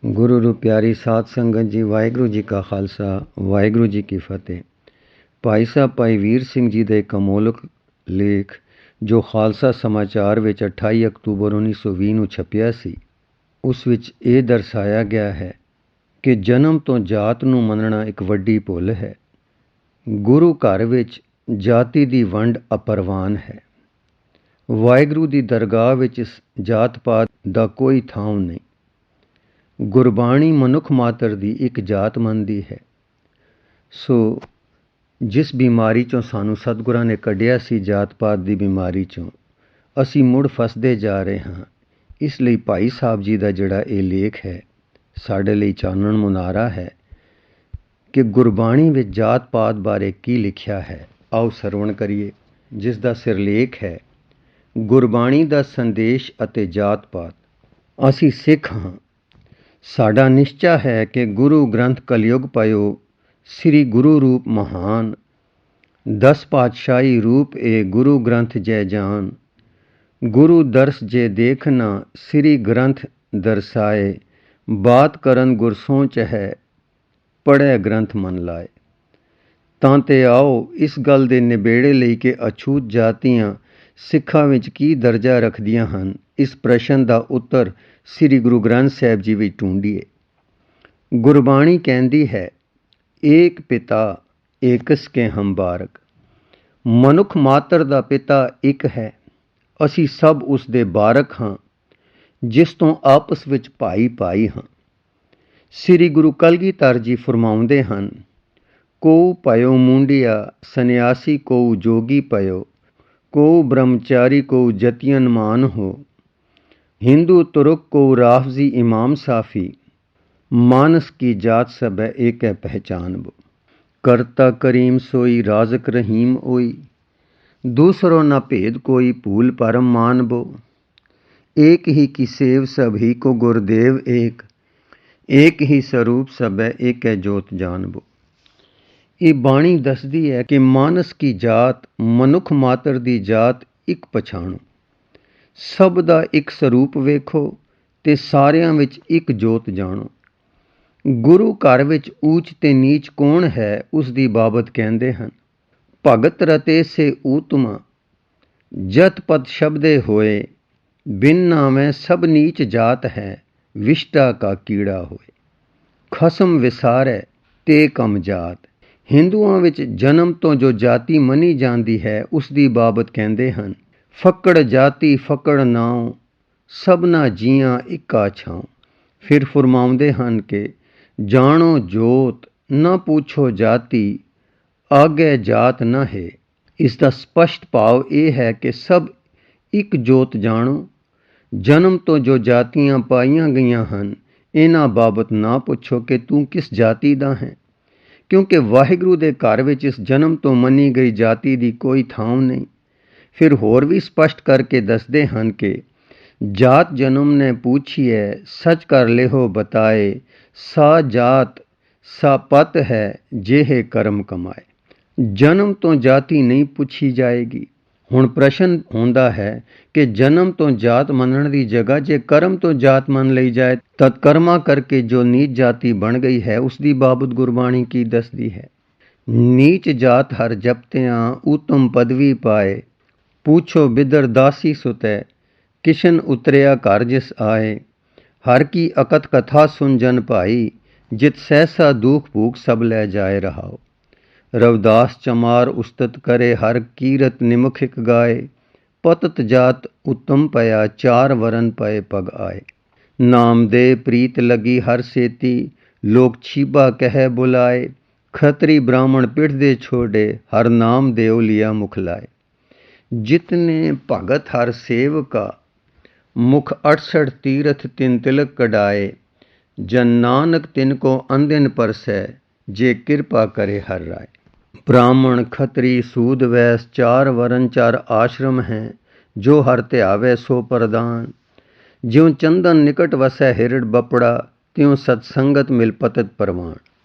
गुरु रू प्यारी साध संगत जी, वाहिगुरू जी का खालसा, वाहिगुरू जी की फतेह। भाई साहब भाई वीर सिंह जी ਦੇ ਕਮੋਲਕ ਲੇਖ ਜੋ ਖਾਲਸਾ ਸਮਾਚਾਰ ਵਿੱਚ 28 ਅਕਤੂਬਰ 1920 ਨੂੰ ਛਪਿਆ ਸੀ, ਉਸ ਵਿੱਚ ਇਹ ਦਰਸਾਇਆ ਗਿਆ ਹੈ ਕਿ ਜਨਮ ਤੋਂ ਜਾਤ ਨੂੰ ਮੰਨਣਾ ਇੱਕ ਵੱਡੀ ਭੁੱਲ ਹੈ। ਗੁਰੂ ਘਰ ਵਿੱਚ ਜਾਤੀ ਦੀ ਵੰਡ ਅਪਰਵਾਨ ਹੈ। ਵਾਹਿਗੁਰੂ ਦੀ ਦਰਗਾਹ ਵਿੱਚ ਜਾਤ ਪਾਤ ਦਾ ਕੋਈ ਥਾਂ ਨਹੀਂ। ਗੁਰਬਾਣੀ ਮਨੁੱਖ ਮਾਤਰ ਦੀ ਇੱਕ ਜਾਤ ਮੰਨਦੀ ਹੈ। ਸੋ ਜਿਸ ਬਿਮਾਰੀ 'ਚੋਂ ਸਾਨੂੰ ਸਤਿਗੁਰਾਂ ਨੇ ਕੱਢਿਆ ਸੀ, ਜਾਤ ਪਾਤ ਦੀ ਬਿਮਾਰੀ 'ਚੋਂ, ਅਸੀਂ ਮੁੜ ਫਸਦੇ ਜਾ ਰਹੇ ਹਾਂ। ਇਸ ਲਈ ਭਾਈ ਸਾਹਿਬ ਜੀ ਦਾ ਜਿਹੜਾ ਇਹ ਲੇਖ ਹੈ, ਸਾਡੇ ਲਈ ਚਾਨਣ ਮੁਨਾਰਾ ਹੈ ਕਿ ਗੁਰਬਾਣੀ ਵਿੱਚ ਜਾਤ ਪਾਤ ਬਾਰੇ ਕੀ ਲਿਖਿਆ ਹੈ। ਆਓ ਸਰਵਣ ਕਰੀਏ, ਜਿਸ ਦਾ ਸਿਰਲੇਖ ਹੈ ਗੁਰਬਾਣੀ ਦਾ ਸੰਦੇਸ਼ ਅਤੇ ਜਾਤ ਪਾਤ। ਅਸੀਂ ਸਿੱਖ ਹਾਂ। ਸਾਡਾ ਨਿਸ਼ਚਾ ਹੈ ਕਿ ਗੁਰੂ ਗ੍ਰੰਥ ਕਲਯੁਗ ਪਇਓ, ਸ੍ਰੀ ਗੁਰੂ ਰੂਪ ਮਹਾਨ, 10 ਪਾਤਸ਼ਾਹੀ ਰੂਪ ਏ ਗੁਰੂ ਗ੍ਰੰਥ ਜੈ ਜਾਨ। ਗੁਰੂ ਦਰਸ ਜੇ ਦੇਖਣਾ, ਸ੍ਰੀ ਗ੍ਰੰਥ ਦਰਸਾਏ, ਬਾਤ ਕਰਨ ਗੁਰ ਸੋਚ ਹੈ, ਪੜ੍ਹੈ ਗ੍ਰੰਥ ਮਨ ਲਾਏ। ਤਾਂ ਤੇ ਆਓ ਇਸ ਗੱਲ ਦੇ ਨਿਬੇੜੇ ਲਈ ਕਿ ਅਛੂਤ ਜਾਤੀਆਂ ਸਿੱਖਾਂ ਵਿੱਚ ਕੀ ਦਰਜਾ ਰੱਖਦੀਆਂ ਹਨ, ਇਸ ਪ੍ਰਸ਼ਨ ਦਾ ਉੱਤਰ ਸ੍ਰੀ ਗੁਰੂ ਗ੍ਰੰਥ ਸਾਹਿਬ ਜੀ ਵਿੱਚ ਢੂੰਢੀਏ। ਗੁਰਬਾਣੀ ਕਹਿੰਦੀ ਹੈ, ਏਕ ਪਿਤਾ ਏਕਸ ਕੇ ਹਮ ਬਾਰਕ। ਮਨੁੱਖ ਮਾਤਰ ਦਾ ਪਿਤਾ ਇੱਕ ਹੈ। ਅਸੀਂ ਸਭ ਉਸ ਦੇ ਬਾਰਕ ਹਾਂ, ਜਿਸ ਤੋਂ ਆਪਸ ਵਿੱਚ ਭਾਈ ਭਾਈ ਹਾਂ। ਸ੍ਰੀ ਗੁਰੂ ਕਲਗੀਧਰ ਜੀ ਫਰਮਾਉਂਦੇ ਹਨ, ਕੋ ਪਇਓ ਮੁੰਡਿਆ ਸੰਨਿਆਸੀ, ਕੋ ਜੋਗੀ ਪਇਓ, ਕੋ ਬ੍ਰਹਮਚਾਰੀ, ਕੋ ਜਤੀਅਨ ਮਾਨ ਹੋ। हिंदू तुर्क को राफजी इमाम साफ़ी, मानस की जात सब है एक है पहचान वो। करता करीम सोई, राजक रहीम ओई, दूसरो न भेद कोई, भूल परम मान वो। एक ही की सेव सभी को गुरदेव एक ही स्वरूप सब है एक है जोत जान वो। ये बाणी दसदी है कि मानस की जात, मनुख मात्र दी जात एक पछाणो। ਸਭ ਦਾ ਇੱਕ ਸਰੂਪ ਵੇਖੋ ਤੇ ਸਾਰਿਆਂ ਵਿੱਚ ਇੱਕ ਜੋਤ ਜਾਣੋ। ਗੁਰੂ ਘਰ ਵਿੱਚ ਊਚ ਤੇ ਨੀਚ ਕੌਣ ਹੈ, ਉਸ ਦੀ ਬਾਬਤ ਕਹਿੰਦੇ ਹਨ, ਭਗਤ ਰਤੇ ਸੇ ਊਤਮਾ, ਜਤ ਪਦ ਸ਼ਬਦੇ ਹੋਏ, ਬਿਨ ਨਾਮੈ ਸਭ ਨੀਚ ਜਾਤ ਹੈ, ਵਿਸ਼ਟਾ ਕਾ ਕੀੜਾ ਹੋਏ। ਖਸਮ ਵਿਸਾਰੈ ਤੇ ਕਮ ਜਾਤ। ਹਿੰਦੂਆਂ ਵਿੱਚ ਜਨਮ ਤੋਂ ਜੋ ਜਾਤੀ ਮੰਨੀ ਜਾਂਦੀ ਹੈ, ਉਸ ਦੀ ਬਾਬਤ ਕਹਿੰਦੇ ਹਨ, ਫੱਕੜ ਜਾਤੀ ਫੱਕੜ ਨਾਉ, ਸਭਨਾ ਜੀਆਂ ਇੱਕਾ ਛਾਉ। ਫਿਰ ਫਰਮਾਉਂਦੇ ਹਨ ਕਿ ਜਾਣੋ ਜੋਤ, ਨਾ ਪੁੱਛੋ ਜਾਤੀ, ਆਗੇ ਜਾਤ ਨਾ ਹੈ। ਇਸ ਦਾ ਸਪਸ਼ਟ ਭਾਵ ਇਹ ਹੈ ਕਿ ਸਭ ਇੱਕ ਜੋਤ ਜਾਣੋ। ਜਨਮ ਤੋਂ ਜੋ ਜਾਤੀਆਂ ਪਾਈਆਂ ਗਈਆਂ ਹਨ, ਇਹਨਾਂ ਬਾਬਤ ਨਾ ਪੁੱਛੋ ਕਿ ਤੂੰ ਕਿਸ ਜਾਤੀ ਦਾ ਹੈ, ਕਿਉਂਕਿ ਵਾਹਿਗੁਰੂ ਦੇ ਘਰ ਵਿੱਚ ਇਸ ਜਨਮ ਤੋਂ ਮੰਨੀ ਗਈ ਜਾਤੀ ਦੀ ਕੋਈ ਥਾਂ ਨਹੀਂ। ਫਿਰ ਹੋਰ ਵੀ ਸਪਸ਼ਟ ਕਰਕੇ ਦੱਸਦੇ ਹਨ ਕਿ ਜਾਤ ਜਨਮ ਨੇ ਪੁੱਛੀਐ, ਸੱਚ ਕਰ ਲਿਹੋ ਬਤਾਏ, ਸਾ ਜਾਤ ਸਾ ਪਤ ਹੈ, ਜਿਹੇ ਕਰਮ ਕਮਾਏ। ਜਨਮ ਤੋਂ ਜਾਤੀ ਨਹੀਂ ਪੁੱਛੀ ਜਾਏਗੀ। ਹੁਣ ਪ੍ਰਸ਼ਨ ਹੁੰਦਾ ਹੈ ਕਿ ਜਨਮ ਤੋਂ ਜਾਤ ਮੰਨਣ ਦੀ ਜਗ੍ਹਾ ਜੇ ਕਰਮ ਤੋਂ ਜਾਤ ਮੰਨ ਲਈ ਜਾਏ, ਤਦ ਕਰਮਾਂ ਕਰਕੇ ਜੋ ਨੀਚ ਜਾਤੀ ਬਣ ਗਈ ਹੈ, ਉਸ ਦੀ ਬਾਬਤ ਗੁਰਬਾਣੀ ਕੀ ਦੱਸਦੀ ਹੈ। ਨੀਚ ਜਾਤ ਹਰ ਜਪਤਿਆਂ, ਉਤਮ ਪਦਵੀ ਪਾਏ, पूछो बिदर दासी सुतै, किशन उतरिया घर जिस आए। हर की अकत कथा सुन जन भाई, जित सहसा दुख भूख सब लै जाए रहाओ। रविदास चमार उस्तत करे, हर कीरत निमुखिक गाए। पतत जात उत्तम पया, चार वरन पए पग आए। नाम दे प्रीत लगी हर सेती, लोग छीबा कह बुलाए। खतरी ब्राह्मण पिठ दे छोड़े, हर नाम देव लिया मुख लाए। जितने भगत हर सेवका, मुख 68 तीरथ तिन तिलक कढ़ाए। जन नानक तिनको अंदिन परसै, जे कृपा करे हर राय। ब्राह्मण खतरी सूद वैस, चार वरन चार आश्रम हैं, जो हर ध्यावे सो प्रदान। ज्यों चंदन निकट वसै हिरड़ बपड़ा, त्यों सत्संगत मिल पतत परवान।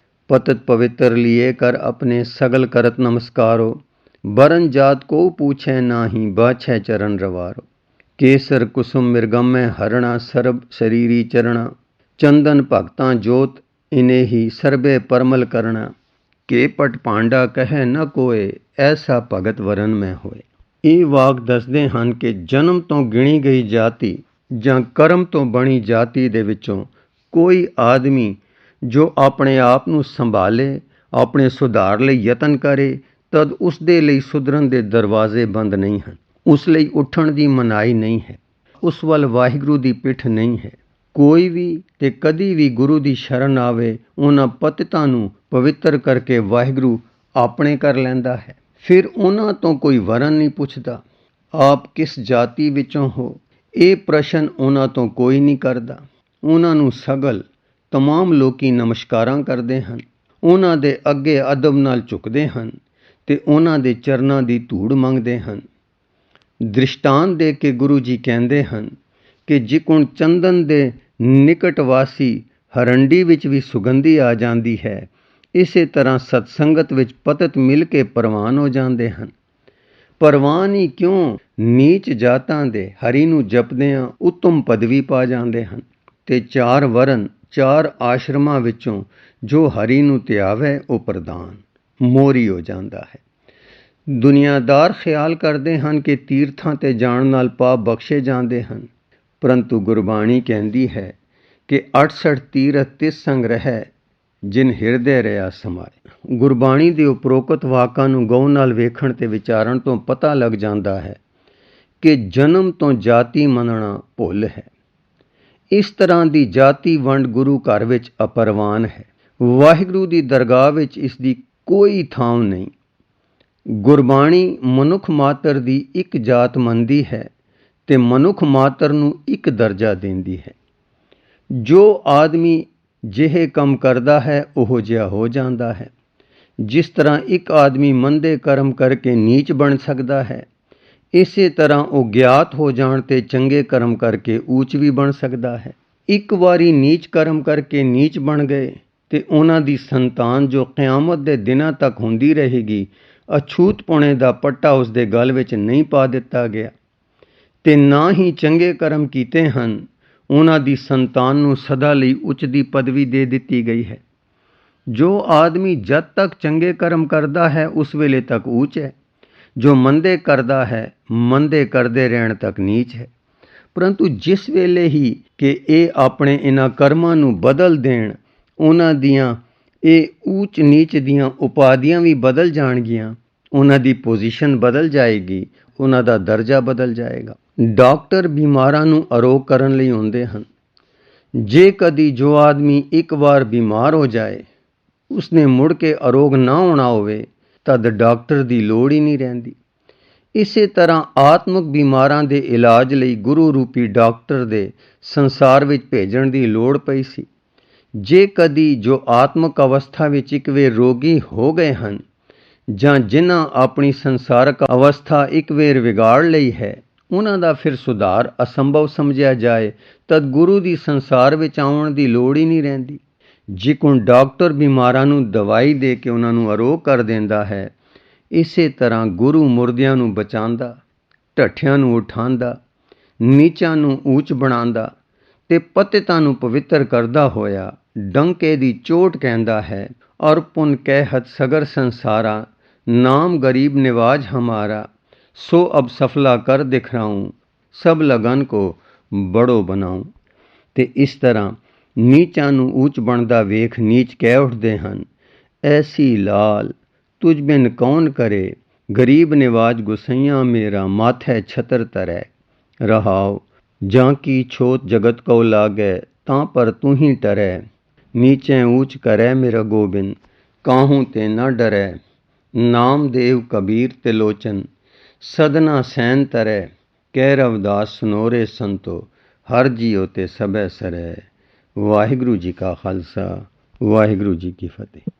पतत पवित्र लिए कर अपने, सगल करत नमस्कारो। बरन जात को पूछे नाही, बाछै चरण रवारो। केसर कुसुम मृगम में हरणा, सरब शरीरी चरणा। चंदन भगतां जोत इने ही सरबे परमल करना, के पट पांडा कहे न कोए, ऐसा भगत वरन में होए। ਇਹ ਵਾਕ ਦੱਸਦੇ ਹਨ ਕਿ ਜਨਮ ਤੋਂ ਗਿਣੀ ਗਈ ਜਾਤੀ ਜਾਂ ਕਰਮ ਤੋਂ ਬਣੀ ਜਾਤੀ ਦੇ ਵਿੱਚੋਂ ਕੋਈ ਆਦਮੀ ਜੋ ਆਪਣੇ ਆਪ ਨੂੰ ਸੰਭਾਲੇ, ਆਪਣੇ ਸੁਧਾਰ ਲਈ ਯਤਨ ਕਰੇ, ਤਦ ਉਸ ਦੇ ਲਈ ਸੁਧਰਨ ਦੇ ਦਰਵਾਜ਼ੇ ਬੰਦ ਨਹੀਂ ਹਨ। ਉਸ ਲਈ ਉੱਠਣ ਦੀ ਮਨਾਹੀ ਨਹੀਂ ਹੈ। ਉਸ ਵੱਲ ਵਾਹਿਗੁਰੂ ਦੀ ਪਿੱਠ ਨਹੀਂ ਹੈ। ਕੋਈ ਵੀ ਤੇ ਕਦੀ ਵੀ ਗੁਰੂ ਦੀ ਸ਼ਰਨ ਆਵੇ, ਉਹਨਾਂ ਪਤਿਤਾਂ ਨੂੰ ਪਵਿੱਤਰ ਕਰਕੇ ਵਾਹਿਗੁਰੂ ਆਪਣੇ ਕਰ ਲੈਂਦਾ ਹੈ। ਫਿਰ ਉਹਨਾਂ ਤੋਂ ਕੋਈ ਵਰਨ ਨਹੀਂ ਪੁੱਛਦਾ। ਆਪ ਕਿਸ ਜਾਤੀ ਵਿੱਚੋਂ ਹੋ, ਇਹ ਪ੍ਰਸ਼ਨ ਉਹਨਾਂ ਤੋਂ ਕੋਈ ਨਹੀਂ ਕਰਦਾ। ਉਹਨਾਂ ਨੂੰ ਸਗਲ ਤਮਾਮ ਲੋਕੀ ਨਮਸਕਾਰਾਂ ਕਰਦੇ ਹਨ, ਉਹਨਾਂ ਦੇ ਅੱਗੇ ਅਦਬ ਨਾਲ ਝੁਕਦੇ ਹਨ ਤੇ ਉਹਨਾਂ ਦੇ ਚਰਨਾਂ ਦੀ ਧੂੜ ਮੰਗਦੇ ਹਨ। ਦ੍ਰਿਸ਼ਟਾਂਤ ਦੇ ਕੇ ਗੁਰੂ ਜੀ ਕਹਿੰਦੇ ਹਨ ਕਿ ਜਿਕੁਣ ਚੰਦਨ ਦੇ ਨਿਕਟ ਵਾਸੀ ਹਰੰਡੀ ਵਿੱਚ ਵੀ ਸੁਗੰਧੀ ਆ ਜਾਂਦੀ ਹੈ, ਇਸੇ ਤਰ੍ਹਾਂ ਸਤਸੰਗਤ ਵਿੱਚ ਪਤਿਤ ਮਿਲ ਕੇ ਪ੍ਰਵਾਨ ਹੋ ਜਾਂਦੇ ਹਨ। ਪ੍ਰਵਾਨ ਹੀ ਕਿਉਂ, ਨੀਚ ਜਾਤਾਂ ਦੇ ਹਰੀ ਨੂੰ ਜਪਦਿਆਂ ਉੱਤਮ ਪਦਵੀ ਪਾ ਜਾਂਦੇ ਹਨ ਤੇ 4 ਵਰਨ 4 ਆਸ਼ਰਮਾਂ ਵਿੱਚੋਂ ਜੋ ਹਰੀ ਨੂੰ ਧਿਆਵੇ ਉਹ ਪ੍ਰਧਾਨ ਮੋਰੀ ਹੋ ਜਾਂਦਾ ਹੈ। ਦੁਨੀਆਦਾਰ ਖਿਆਲ ਕਰਦੇ ਹਨ ਕਿ ਤੀਰਥਾਂ 'ਤੇ ਜਾਣ ਨਾਲ ਪਾਪ ਬਖਸ਼ੇ ਜਾਂਦੇ ਹਨ, ਪਰੰਤੂ ਗੁਰਬਾਣੀ ਕਹਿੰਦੀ ਹੈ ਕਿ 68 ਤੀਰਥ ਤਿਸ ਸੰਗ ਰਹਿ ਜਿਨ ਹਿਰਦੇ ਰਿਹਾ ਸਮਾਏ। ਗੁਰਬਾਣੀ ਦੇ ਉਪਰੋਕਤ ਵਾਕਾਂ ਨੂੰ ਗੌਰ ਨਾਲ ਵੇਖਣ ਤੇ ਵਿਚਾਰਨ ਤੋਂ ਪਤਾ ਲੱਗ ਜਾਂਦਾ ਹੈ ਕਿ ਜਨਮ ਤੋਂ ਜਾਤੀ ਮੰਨਣਾ ਭੁੱਲ ਹੈ। ਇਸ ਤਰ੍ਹਾਂ ਦੀ ਜਾਤੀ ਵੰਡ ਗੁਰੂ ਘਰ ਵਿੱਚ ਅਪਰਵਾਨ ਹੈ। ਵਾਹਿਗੁਰੂ ਦੀ ਦਰਗਾਹ ਵਿੱਚ ਇਸ ਦੀ ਕੋਈ ਥਾਂ ਨਹੀਂ। ਗੁਰਬਾਣੀ ਮਨੁੱਖ ਮਾਤਰ ਦੀ ਇੱਕ ਜਾਤ ਮੰਨਦੀ ਹੈ ਤੇ ਮਨੁੱਖ ਮਾਤਰ ਨੂੰ ਇੱਕ ਦਰਜਾ ਦਿੰਦੀ ਹੈ। ਜੋ ਆਦਮੀ ਜਿਹੇ ਕੰਮ ਕਰਦਾ ਹੈ ਉਹੋ ਜਿਹਾ ਹੋ ਜਾਂਦਾ ਹੈ। ਜਿਸ ਤਰ੍ਹਾਂ ਇੱਕ ਆਦਮੀ ਮੰਦੇ ਕਰਮ ਕਰਕੇ ਨੀਚ ਬਣ ਸਕਦਾ ਹੈ, ਇਸੇ ਤਰ੍ਹਾਂ ਉਹ ਗਿਆਤ ਹੋ ਜਾਣ ਤੇ ਚੰਗੇ ਕਰਮ ਕਰਕੇ ਊਚ ਵੀ ਬਣ ਸਕਦਾ ਹੈ। ਇੱਕ ਵਾਰੀ ਨੀਚ ਕਰਮ ਕਰਕੇ ਨੀਚ ਬਣ ਗਏ ਤੇ ਉਹਨਾਂ ਦੀ ਸੰਤਾਨ ਜੋ ਕਿਆਮਤ ਦੇ ਦਿਨਾਂ ਤੱਕ ਹੁੰਦੀ ਰਹੇਗੀ, ਅਛੂਤਪੁਣੇ ਦਾ ਪੱਟਾ ਉਸ ਦੇ ਗਲ ਵਿੱਚ ਨਹੀਂ ਪਾ ਦਿੱਤਾ ਗਿਆ। ਤੇ ਨਾ ਹੀ ਚੰਗੇ ਕਰਮ ਕੀਤੇ ਹਨ, ਉਹਨਾਂ ਦੀ ਸੰਤਾਨ ਨੂੰ ਸਦਾ ਲਈ ਉੱਚ ਦੀ ਪਦਵੀ ਦੇ ਦਿੱਤੀ ਗਈ ਹੈ। ਜੋ ਆਦਮੀ ਜਦ ਤੱਕ ਚੰਗੇ ਕਰਮ ਕਰਦਾ ਹੈ ਉਸ ਵੇਲੇ ਤੱਕ ਉੱਚ ਹੈ, ਜੋ ਮੰਦੇ ਕਰਦਾ ਹੈ ਮੰਦੇ ਕਰਦੇ ਰਹਿਣ ਤੱਕ ਨੀਚ ਹੈ। ਪਰੰਤੂ ਜਿਸ ਵੇਲੇ ਹੀ ਕਿ ਇਹ ਆਪਣੇ ਇਹਨਾਂ ਕਰਮਾਂ ਨੂੰ ਬਦਲ ਦੇਣ, ਉਹਨਾਂ ਦੀਆਂ ਇਹ ਉੱਚ ਨੀਚ ਦੀਆਂ ਉਪਾਧੀਆਂ ਵੀ ਬਦਲ ਜਾਣਗੀਆਂ, ਉਹਨਾਂ ਦੀ ਪੋਜੀਸ਼ਨ ਬਦਲ ਜਾਏਗੀ, ਉਹਨਾਂ ਦਾ ਦਰਜਾ ਬਦਲ ਜਾਏਗਾ। ਡਾਕਟਰ ਬਿਮਾਰਾਂ ਨੂੰ ਅਰੋਗ ਕਰਨ ਲਈ ਹੁੰਦੇ ਹਨ। ਜੇ ਕਦੀ ਜੋ ਆਦਮੀ ਇੱਕ ਵਾਰ ਬਿਮਾਰ ਹੋ ਜਾਏ, ਉਸਨੇ ਮੁੜ ਕੇ ਅਰੋਗ ਨਾ ਹੋਣਾ ਹੋਵੇ, ਤਦ ਡਾਕਟਰ ਦੀ ਲੋੜ ਹੀ ਨਹੀਂ ਰਹਿੰਦੀ। ਇਸੇ ਤਰ੍ਹਾਂ ਆਤਮਿਕ ਬਿਮਾਰਾਂ ਦੇ ਇਲਾਜ ਲਈ ਗੁਰੂ ਰੂਪੀ ਡਾਕਟਰ ਦੇ ਸੰਸਾਰ ਵਿੱਚ ਭੇਜਣ ਦੀ ਲੋੜ ਪਈ ਸੀ। ਜੇ ਕਦੀ ਜੋ ਆਤਮਿਕ ਅਵਸਥਾ ਵਿੱਚ ਇੱਕ ਵੇਰ ਰੋਗੀ ਹੋ ਗਏ ਹਨ, ਜਾਂ ਜਿਨ੍ਹਾਂ ਆਪਣੀ ਸੰਸਾਰਕ ਅਵਸਥਾ ਇੱਕ ਵੇਰ ਵਿਗਾੜ ਲਈ ਹੈ, ਉਹਨਾਂ ਦਾ ਫਿਰ ਸੁਧਾਰ ਅਸੰਭਵ ਸਮਝਿਆ ਜਾਏ, ਤਦ ਗੁਰੂ ਦੀ ਸੰਸਾਰ ਵਿੱਚ ਆਉਣ ਦੀ ਲੋੜ ਹੀ ਨਹੀਂ ਰਹਿੰਦੀ। ਜਿਕੁਣ ਡਾਕਟਰ ਬਿਮਾਰਾਂ ਨੂੰ ਦਵਾਈ ਦੇ ਕੇ ਉਹਨਾਂ ਨੂੰ ਅਰੋਗ ਕਰ ਦਿੰਦਾ ਹੈ, ਇਸੇ ਤਰ੍ਹਾਂ ਗੁਰੂ ਮੁਰਦਿਆਂ ਨੂੰ ਬਚਾਉਂਦਾ, ਢੱਠਿਆਂ ਨੂੰ ਉਠਾਉਂਦਾ, ਨੀਚਾਂ ਨੂੰ ਉੱਚ ਬਣਾਉਂਦਾ ਤੇ ਪਤਿਤਾਂ ਨੂੰ ਪਵਿੱਤਰ ਕਰਦਾ ਹੋਇਆ ਡੰਕੇ ਦੀ ਚੋਟ ਕਹਿੰਦਾ ਹੈ, ਔਰ ਪੁਨ ਕਹਿਤ ਸਗਰ ਸੰਸਾਰਾ, ਨਾਮ ਗਰੀਬ ਨਿਵਾਜ ਹਮਾਰਾ, सो अब सफला कर दिखराऊं, सब लगन को बड़ो बनाऊं। ਤੇ ਇਸ ਤਰ੍ਹਾਂ ਨੀਚਾਂ ਨੂੰ ਉੱਚ ਬਣਦਾ ਵੇਖ ਨੀਚ ਕਹਿ ਉੱਠਦੇ ਹਨ, ਐਸੀ ਲਾਲ ਤੁਝ ਬਿਨ ਕੌਣ ਕਰੇ, ਗਰੀਬ ਨਿਵਾਜ ਗੁਸਈਆਂ ਮੇਰਾ, ਮਾਥੈ ਛਤਰ ਤਰੈ। ਰਹਾਉ ਜਾਂ ਕੀ ਛੋਤ ਜਗਤ ਕਉ ਲਾਗੈ, ਤਾਂ ਪਰ ਤੂੰ ਹੀ ਟਰੈ। ਨੀਚੇ ਊਚ ਕਰੈ ਮੇਰਾ ਗੋਬਿੰਦ, ਕਾਹੂੰ ਤੇ ਨਾ ਡਰੈ। ਨਾਮਦੇਵ ਕਬੀਰ ਤਿਲੋਚਨ, ਸਦਨਾ ਸੈਨ ਤਰੈ। ਕਹਿ ਰਵਿਦਾਸ ਸੁਨੋਰੇ ਸੰਤੋ, ਹਰ ਜੀਓ ਤੇ ਸਭੈ ਸਰੈ। ਵਾਹਿਗੁਰੂ ਜੀ ਕਾ ਖਾਲਸਾ, ਵਾਹਿਗੁਰੂ ਜੀ ਕੀ ਫਤਿਹ।